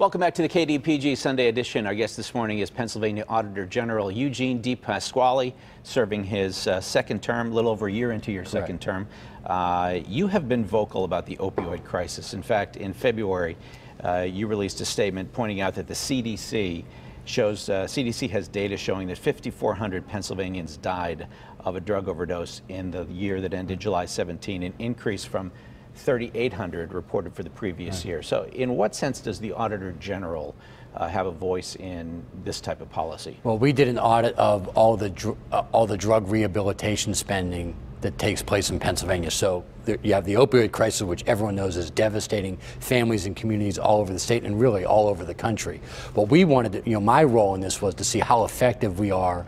Welcome back to the KDPG Sunday edition. Our guest this morning is Pennsylvania Auditor General Eugene DePasquale, serving his second term, a little over a year into your second term. You have been vocal about the opioid crisis. In fact, in February, you released a statement pointing out that the CDC has data showing that 5,400 Pennsylvanians died of a drug overdose in the year that ended July 17, an increase from 3,800 reported for the previous year. So in what sense does the Auditor General have a voice in this type of policy? Well, we did an audit of all the drug rehabilitation spending that takes place in Pennsylvania. So you have the opioid crisis, which everyone knows is devastating families and communities all over the state and really all over the country. What we wanted to, my role in this was to see how effective we are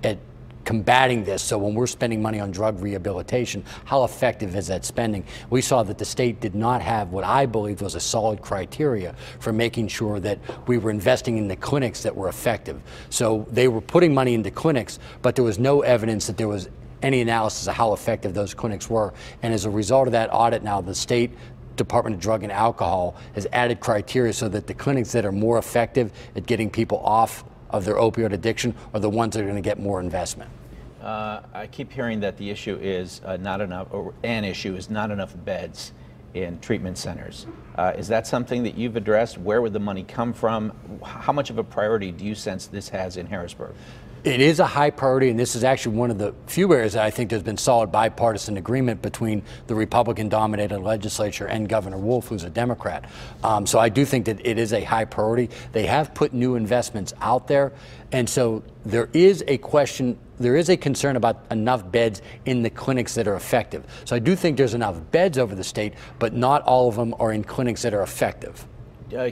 at combating this. So when we're spending money on drug rehabilitation, how effective is that spending? We saw that the state did not have what I believe was a solid criteria for making sure that we were investing in the clinics that were effective. So they were putting money into clinics, but there was no evidence that there was any analysis of how effective those clinics were. And as a result of that audit now, the state Department of Drug and Alcohol has added criteria so that the clinics that are more effective at getting people off of their opioid addiction are the ones that are going to get more investment. I keep hearing that the issue is not enough, or an issue is not enough beds in treatment centers. Is that something that you've addressed? Where would the money come from? How much of a priority do you sense this has in Harrisburg? It is a high priority, and this is actually one of the few areas that I think there's been solid bipartisan agreement between the Republican-dominated legislature and Governor Wolf, who's a Democrat. So I do think that it is a high priority. They have put new investments out there, and so there is a question, there is a concern about enough beds in the clinics that are effective. So I do think there's enough beds over the state, but not all of them are in clinics that are effective.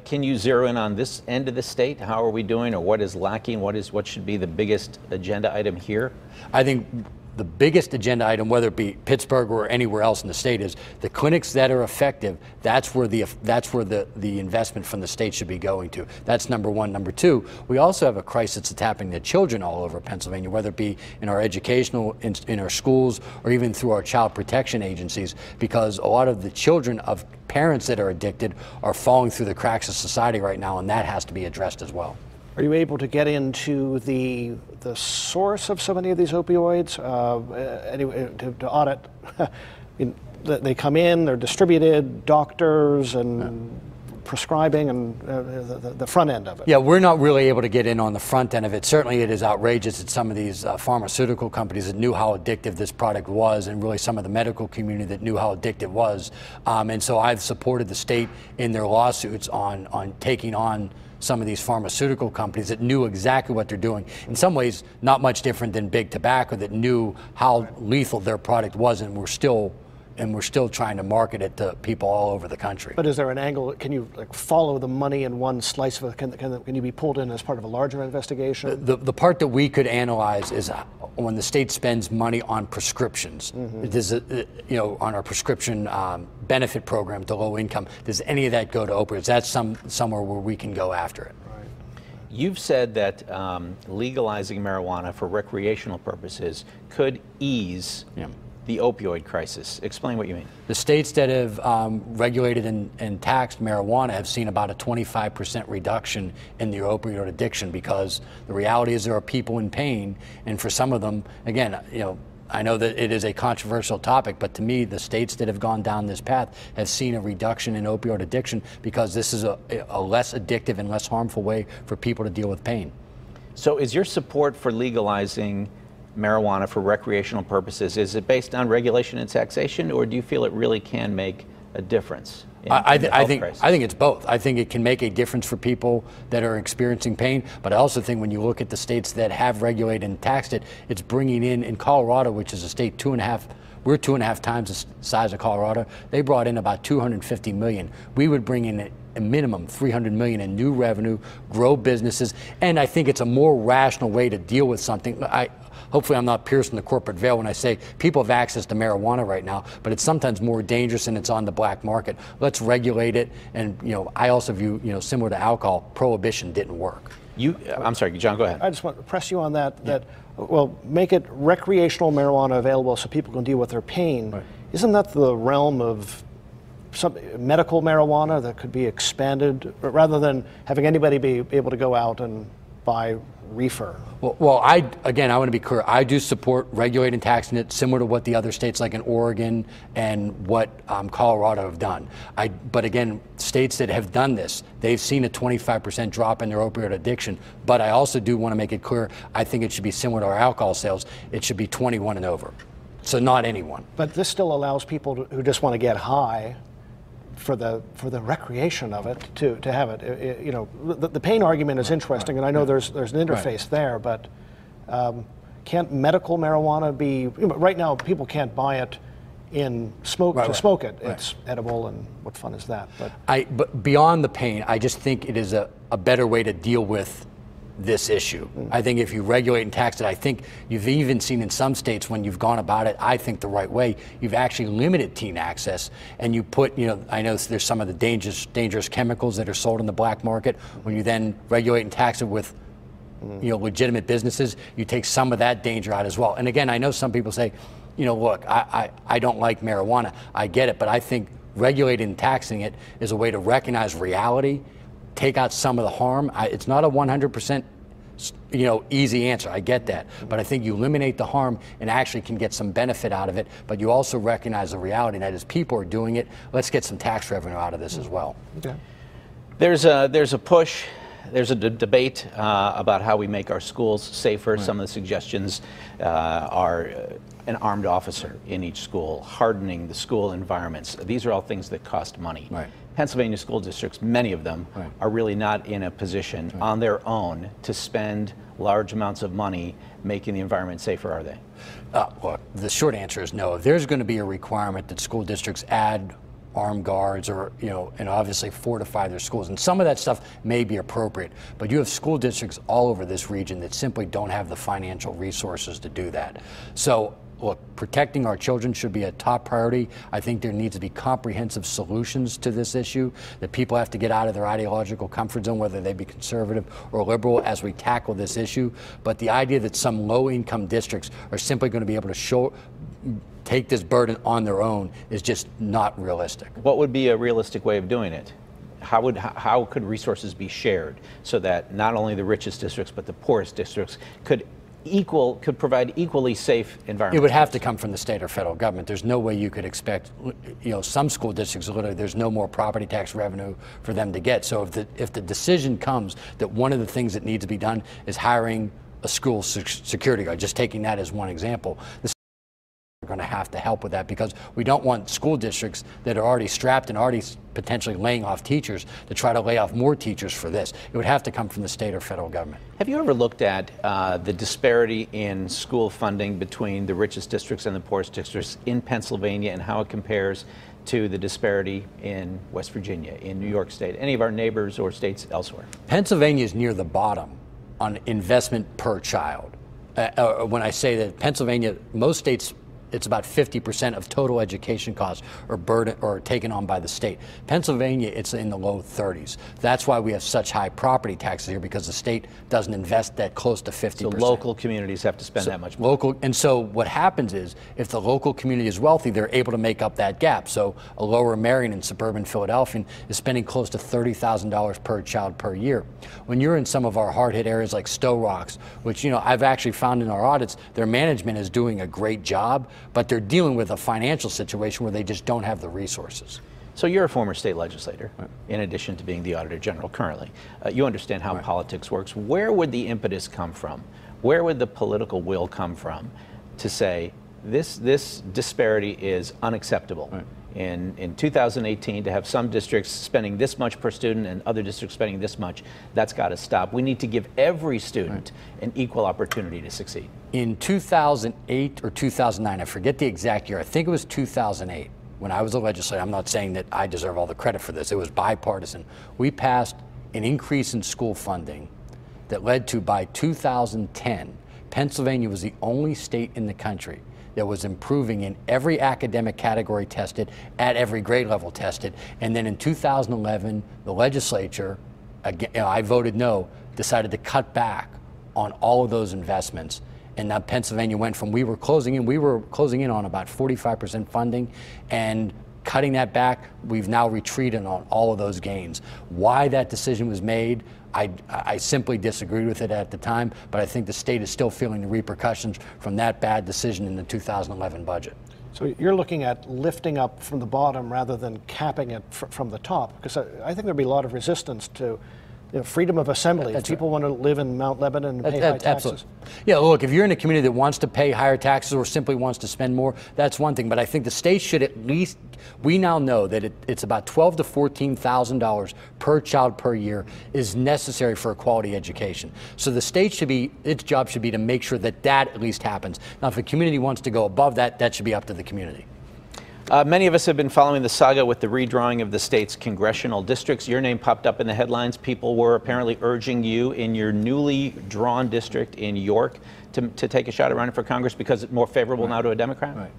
Can you zero in on this end of the state? How are we doing, or what is lacking? What should be the biggest agenda item here? I think the biggest agenda item, whether it be Pittsburgh or anywhere else in the state, is the clinics that are effective. That's where the investment from the state should be going to. That's number one. Number two, we also have a crisis that's happening to children all over Pennsylvania, whether it be in our educational, in our schools, or even through our child protection agencies, because a lot of the children of parents that are addicted are falling through the cracks of society right now, and that has to be addressed as well. Are you able to get into the source of so many of these opioids anyway, to audit? They come in, they're distributed, doctors and prescribing, and the front end of it. Yeah, we're not really able to get in on the front end of it. Certainly it is outrageous that some of these pharmaceutical companies that knew how addictive this product was, and really some of the medical community that knew how addictive it was. And so I've supported the state in their lawsuits on taking on some of these pharmaceutical companies that knew exactly what they're doing. In some ways, not much different than big tobacco, that knew how lethal their product was, and we're still trying to market it to people all over the country. But is there an angle? Can you follow the money in one slice of it? Can you be pulled in as part of a larger investigation? The part that we could analyze is when the state spends money on prescriptions. Does on our prescription benefit program to low income, does any of that go to opioids? That's somewhere where we can go after it. Right. You've said that legalizing marijuana for recreational purposes could ease the opioid crisis. Explain what you mean. The states that have regulated and taxed marijuana have seen about a 25% reduction in their opioid addiction, because the reality is there are people in pain, and for some of them, again, I know that it is a controversial topic, but to me, the states that have gone down this path have seen a reduction in opioid addiction, because this is a less addictive and less harmful way for people to deal with pain. So is your support for legalizing marijuana for recreational purposes, is it based on regulation and taxation, or do you feel it really can make a difference? I think it's both. I think it can make a difference for people that are experiencing pain, but I also think when you look at the states that have regulated and taxed it, it's bringing in Colorado, which is a state we're 2.5 times the size of Colorado. They brought in about $250 million. We would bring in a minimum $300 million in new revenue, grow businesses, and I think it's a more rational way to deal with something. Hopefully I'm not piercing the corporate veil when I say people have access to marijuana right now, but it's sometimes more dangerous and it's on the black market. Let's regulate it. And I also view, similar to alcohol, prohibition didn't work. I'm sorry, John, go ahead. I just want to press you on that. Well, make it recreational marijuana available so people can deal with their pain. Right. Isn't that the realm of some medical marijuana that could be expanded, rather than having anybody be able to go out and buy reefer? Well, I want to be clear. I do support regulating and taxing it, similar to what the other states like in Oregon and what Colorado have done. But again, states that have done this, they've seen a 25% drop in their opioid addiction. But I also do want to make it clear, I think it should be similar to our alcohol sales. It should be 21 and over. So not anyone. But this still allows people who just want to get high for the recreation of it to have it. You know, the pain argument is interesting, and I know there's an interface there, but can't medical marijuana be? Right now, people can't buy it in smoke smoke it. It's edible, and what fun is that? But beyond the pain, I just think it is a better way to deal with this issue. I think if you regulate and tax it, I think you've even seen in some states when you've gone about it, I think the right way, you've actually limited teen access, and you put, I know there's some of the dangerous chemicals that are sold in the black market. When you then regulate and tax it with legitimate businesses, you take some of that danger out as well. And again, I know some people say, look, I don't like marijuana. I get it, but I think regulating and taxing it is a way to recognize reality, take out some of the harm. It's not a 100% easy answer. I get that. But I think you eliminate the harm and actually can get some benefit out of it. But you also recognize the reality that as people are doing it, let's get some tax revenue out of this as well. Okay. There's a push. There's a debate about how we make our schools safer. Some of the suggestions are an armed officer in each school, hardening the school environments. These are all things that cost money. Pennsylvania school districts, many of them, are really not in a position on their own to spend large amounts of money making the environment safer, are they? Look, the short answer is no. If there's going to be a requirement that school districts add armed guards or, and obviously fortify their schools, and some of that stuff may be appropriate, but you have school districts all over this region that simply don't have the financial resources to do that. So look, protecting our children should be a top priority. I think there needs to be comprehensive solutions to this issue, that people have to get out of their ideological comfort zone, whether they be conservative or liberal, as we tackle this issue. But the idea that some low-income districts are simply going to be able to take this burden on their own is just not realistic. What would be a realistic way of doing it? How could resources be shared so that not only the richest districts but the poorest districts could provide equally safe environments? It would have to come from the state or federal government. There's no way you could expect, some school districts, literally, there's no more property tax revenue for them to get. So if the decision comes that one of the things that needs to be done is hiring a school security guard, just taking that as one example, we're going to have to help with that, because we don't want school districts that are already strapped and already potentially laying off teachers to try to lay off more teachers for this. It would have to come from the state or federal government. Have you ever looked at the disparity in school funding between the richest districts and the poorest districts in Pennsylvania, and how it compares to the disparity in West Virginia, in New York State, any of our neighbors or states elsewhere? Pennsylvania is near the bottom on investment per child. When I say that Pennsylvania, most states, it's about 50% of total education costs are taken on by the state. Pennsylvania, it's in the low 30s. That's why we have such high property taxes here, because the state doesn't invest that close to 50%. So local communities have to spend that much money. And so what happens is, if the local community is wealthy, they're able to make up that gap. So a Lower Merion in suburban Philadelphia is spending close to $30,000 per child per year. When you're in some of our hard-hit areas like Stowe Rocks, which I've actually found in our audits, their management is doing a great job, but they're dealing with a financial situation where they just don't have the resources. So you're a former state legislator, in addition to being the Auditor General currently. You understand how politics works. Where would the impetus come from? Where would the political will come from to say this disparity is unacceptable? In 2018, to have some districts spending this much per student and other districts spending this much, that's got to stop. We need to give every student an equal opportunity to succeed. In 2008 or 2009, I forget the exact year, I think it was 2008, when I was a legislator, I'm not saying that I deserve all the credit for this, it was bipartisan. We passed an increase in school funding that led to, by 2010, Pennsylvania was the only state in the country that was improving in every academic category tested, at every grade level tested. And then in 2011, the legislature, again, I voted no, decided to cut back on all of those investments. And now Pennsylvania went from, we were closing in on about 45% funding, and cutting that back, we've now retreated on all of those gains. Why that decision was made, I simply disagreed with it at the time, but I think the state is still feeling the repercussions from that bad decision in the 2011 budget. So you're looking at lifting up from the bottom rather than capping it from the top, because I think there'd be a lot of resistance to freedom of assembly. If people want to live in Mount Lebanon and pay high taxes. Absolutely. Yeah, look, if you're in a community that wants to pay higher taxes or simply wants to spend more, that's one thing. But I think the state should at least, we now know that it's about $12,000 to $14,000 per child per year is necessary for a quality education. So the state should be, its job should be to make sure that that at least happens. Now, if a community wants to go above that, that should be up to the community. Many of us have been following the saga with the redrawing of the state's congressional districts. Your name popped up in the headlines. People were apparently urging you in your newly drawn district in York to take a shot at running for Congress because it's more favorable now to a Democrat? Right.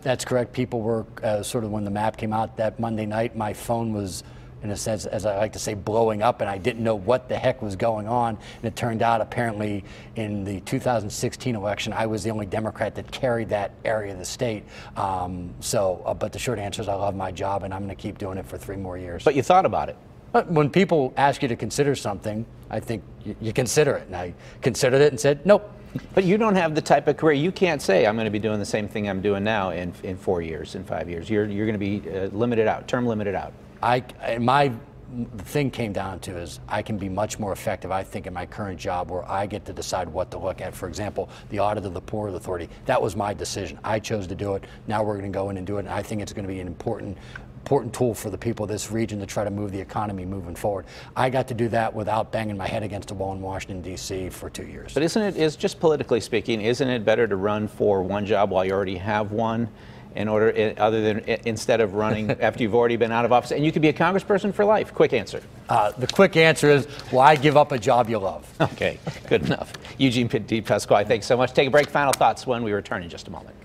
That's correct. People were sort of, when the map came out that Monday night, my phone was, in a sense, as I like to say, blowing up, and I didn't know what the heck was going on. And it turned out, apparently, in the 2016 election, I was the only Democrat that carried that area of the state. But the short answer is I love my job, and I'm going to keep doing it for 3 more years. But you thought about it. But when people ask you to consider something, I think you consider it. And I considered it and said, nope. But you don't have the type of career. You can't say, I'm going to be doing the same thing I'm doing now in 4 years, in 5 years. You're going to be limited out, term limited out. The thing came down to is I can be much more effective, I think, in my current job where I get to decide what to look at. For example, the audit of the Port Authority. That was my decision. I chose to do it. Now we're going to go in and do it. And I think it's going to be an important tool for the people of this region to try to move the economy moving forward. I got to do that without banging my head against a wall in Washington, D.C. for 2 years. But just politically speaking, isn't it better to run for one job while you already have one? Instead of running after you've already been out of office, and you could be a congressperson for life? Quick answer. The quick answer is, why give up a job you love? Okay, good enough. Eugene DePasquale, thanks so much. Take a break. Final thoughts when we return in just a moment.